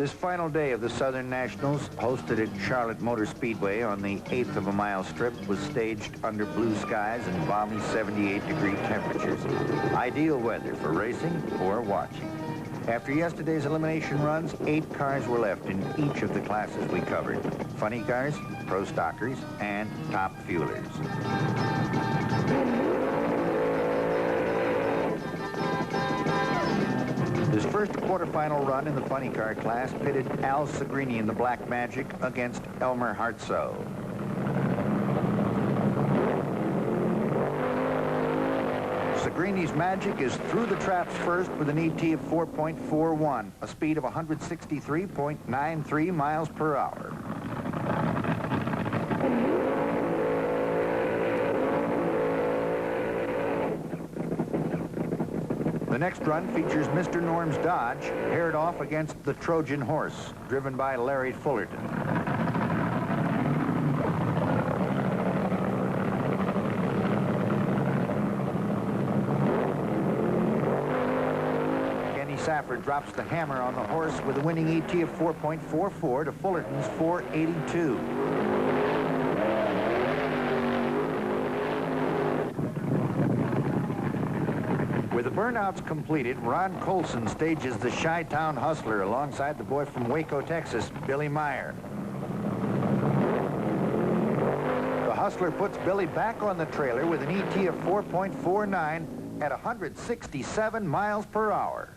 This final day of the Southern Nationals, hosted at Charlotte Motor Speedway on the 1/8 of a mile strip, was staged under blue skies and balmy 78-degree temperatures. Ideal weather for racing or watching. After yesterday's elimination runs, 8 cars were left in each of the classes we covered. Funny cars, pro stockers, and top fuelers. His first quarterfinal run in the funny car class pitted Al Segrini in the Black Magic against Elmer Hartsoe. Segrini's Magic is through the traps first with an ET of 4.41, a speed of 163.93 miles per hour. The next run features Mr. Norm's Dodge, paired off against the Trojan Horse, driven by Larry Fullerton. Kenny Safford drops the hammer on the horse with a winning ET of 4.44 to Fullerton's 4.82. With the burnouts completed, Ron Colson stages the Chi-Town Hustler alongside the boy from Waco, Texas, Billy Meyer. The Hustler puts Billy back on the trailer with an ET of 4.49 at 167 miles per hour.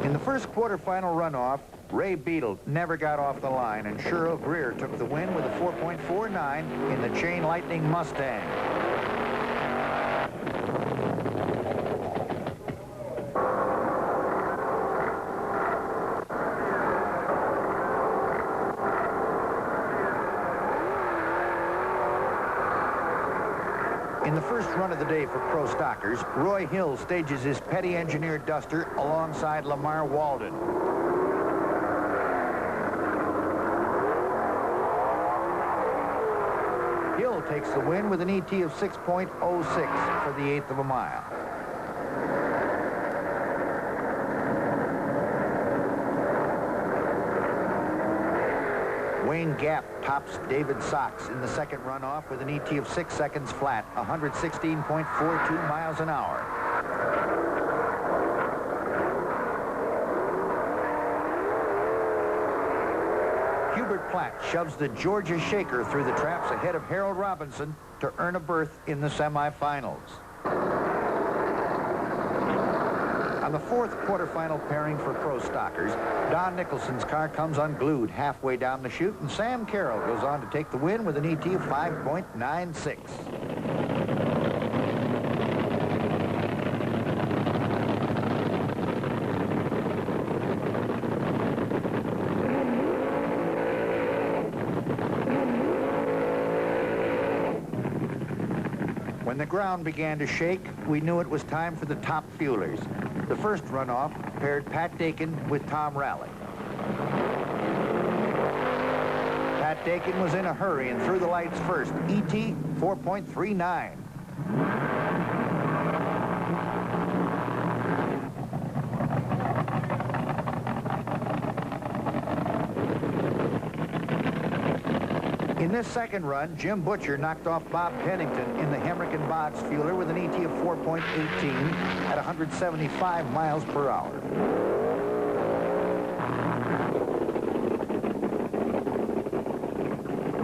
In the first quarterfinal runoff, Ray Beadle never got off the line, and Cheryl Greer took the win with a 4.49 in the Chain Lightning Mustang. In the first run of the day for pro stockers, Roy Hill stages his Petty Engineer Duster alongside Lamar Walden. Hill takes the win with an ET of 6.06 for the 1/8 of a mile. Wayne Gap tops David Sox in the second runoff with an ET of 6 seconds flat, 116.42 miles an hour. Hubert Platt shoves the Georgia Shaker through the traps ahead of Harold Robinson to earn a berth in the semifinals. On the fourth quarterfinal pairing for pro stockers, Don Nicholson's car comes unglued halfway down the chute, and Sam Carroll goes on to take the win with an ET of 5.96. When the ground began to shake, we knew it was time for the top fuelers. The first runoff paired Pat Dakin with Tom Rowley. Pat Dakin was in a hurry and threw the lights first. ET 4.39. In this second run, Jim Butcher knocked off Bob Pennington in the Hemrick and Boggs fueler with an ET of 4.18 at 175 miles per hour.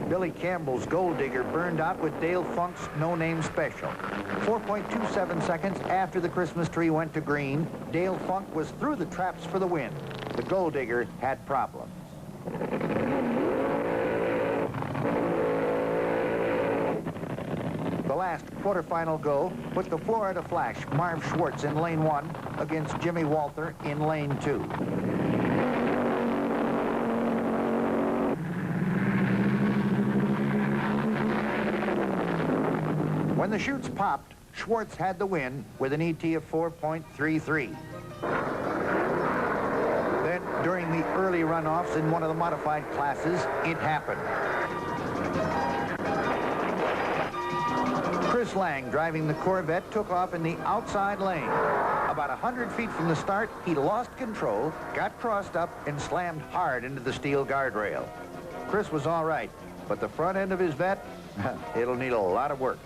Billy Campbell's Gold Digger burned out with Dale Funk's No Name Special. 4.27 seconds after the Christmas tree went to green, Dale Funk was through the traps for the win. The Gold Digger had problems. The last quarterfinal go put the Florida Flash, Marv Schwartz, in lane 1 against Jimmy Walther in lane 2. When the chutes popped, Schwartz had the win with an ET of 4.33. Then, during the early runoffs in one of the modified classes, it happened. Chris Lang, driving the Corvette, took off in the outside lane. About 100 feet from the start, he lost control, got crossed up, and slammed hard into the steel guardrail. Chris was all right, but the front end of his vet, it'll need a lot of work.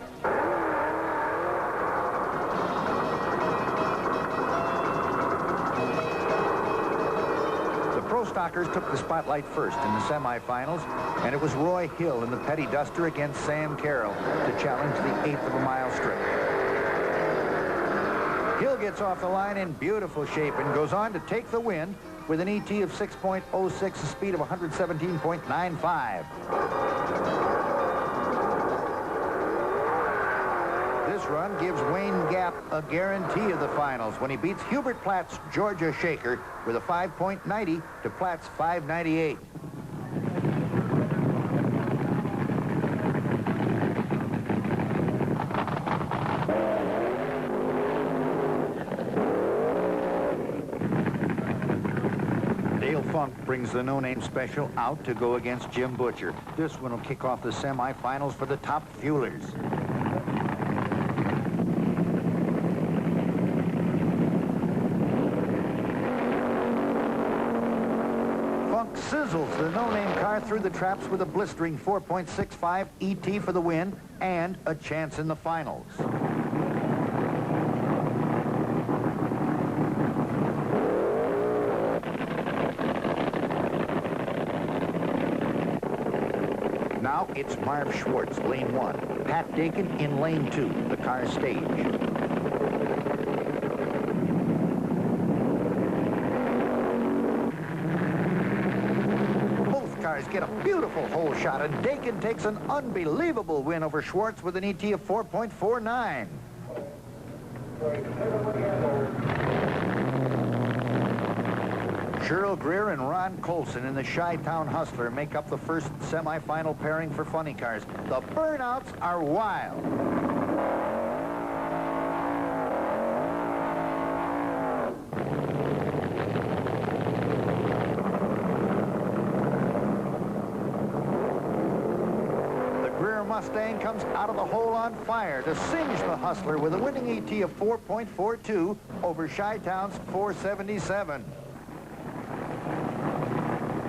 Pro Stockers took the spotlight first in the semifinals, and it was Roy Hill in the Petty Duster against Sam Carroll to challenge the 1/8 of a mile strip. Hill gets off the line in beautiful shape and goes on to take the win with an ET of 6.06, a speed of 117.95. This run gives Wayne Gap a guarantee of the finals when he beats Hubert Platt's Georgia Shaker with a 5.90 to Platt's 5.98. Dale Funk brings the no-name special out to go against Jim Butcher. This one will kick off the semifinals for the top fuelers. Sizzles the no-name car through the traps with a blistering 4.65 ET for the win and a chance in the finals. Now it's Marv Schwartz, lane 1. Pat Dakin in lane 2, the car stage. Cars get a beautiful hole shot, and Dakin takes an unbelievable win over Schwartz with an ET of 4.49. Cheryl Greer and Ron Colson in the Chi-Town Hustler make up the first semifinal pairing for funny cars. The burnouts are wild. Mustang comes out of the hole on fire to singe the Hustler with a winning ET of 4.42 over Chi-Town's 477.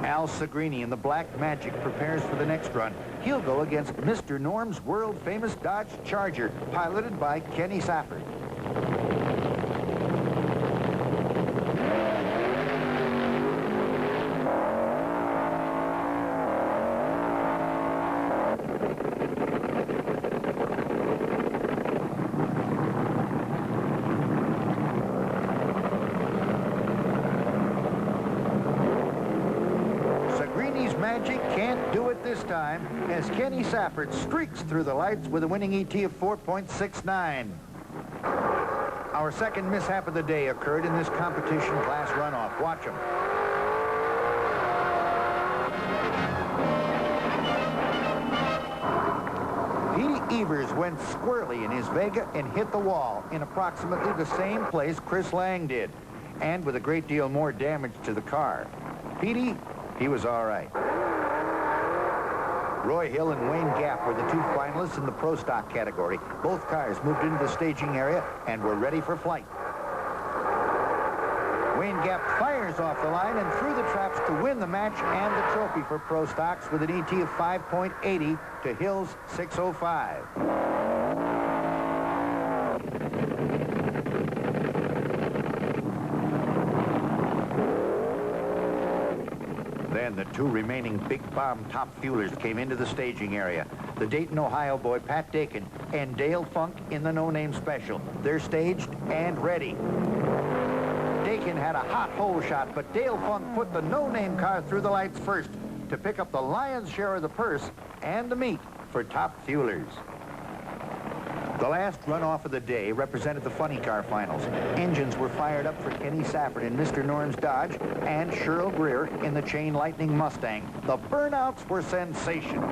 Al Segrini in the Black Magic prepares for the next run. He'll go against Mr. Norm's world-famous Dodge Charger, piloted by Kenny Safford. Magic can't do it this time as Kenny Safford streaks through the lights with a winning ET of 4.69. Our second mishap of the day occurred in this competition class runoff. Watch him. Petey Evers went squirrely in his Vega and hit the wall in approximately the same place Chris Lang did, and with a great deal more damage to the car. Petey, he was all right. Roy Hill and Wayne Gap were the two finalists in the Pro Stock category. Both cars moved into the staging area and were ready for flight. Wayne Gap fires off the line and through the traps to win the match and the trophy for Pro Stocks with an ET of 5.80 to Hill's 605. Then the two remaining Big Bomb top fuelers came into the staging area. The Dayton, Ohio boy, Pat Dakin, and Dale Funk in the no-name special. They're staged and ready. Dakin had a hot hole shot, but Dale Funk put the no-name car through the lights first to pick up the lion's share of the purse and the meat for top fuelers. The last runoff of the day represented the funny car finals. Engines were fired up for Kenny Safford in Mr. Norm's Dodge and Cheryl Greer in the Chain Lightning Mustang. The burnouts were sensational.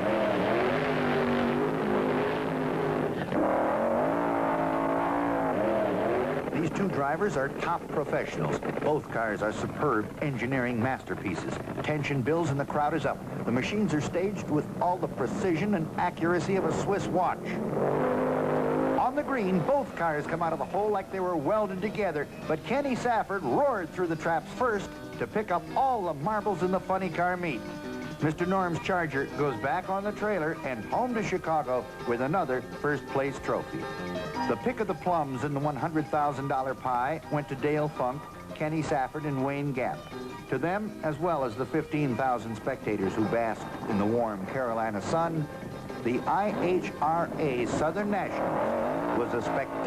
These two drivers are top professionals. Both cars are superb engineering masterpieces. Attention bills and the crowd is up. The machines are staged with all the precision and accuracy of a Swiss watch. On On the green, both cars come out of the hole like they were welded together, but Kenny Safford roared through the traps first to pick up all the marbles in the funny car meet. Mr. Norm's Charger goes back on the trailer and home to Chicago with another first-place trophy. The pick of the plums in the $100,000 pie went to Dale Funk, Kenny Safford, and Wayne Gap. To them, as well as the 15,000 spectators who basked in the warm Carolina sun, the IHRA Southern National was a spectacular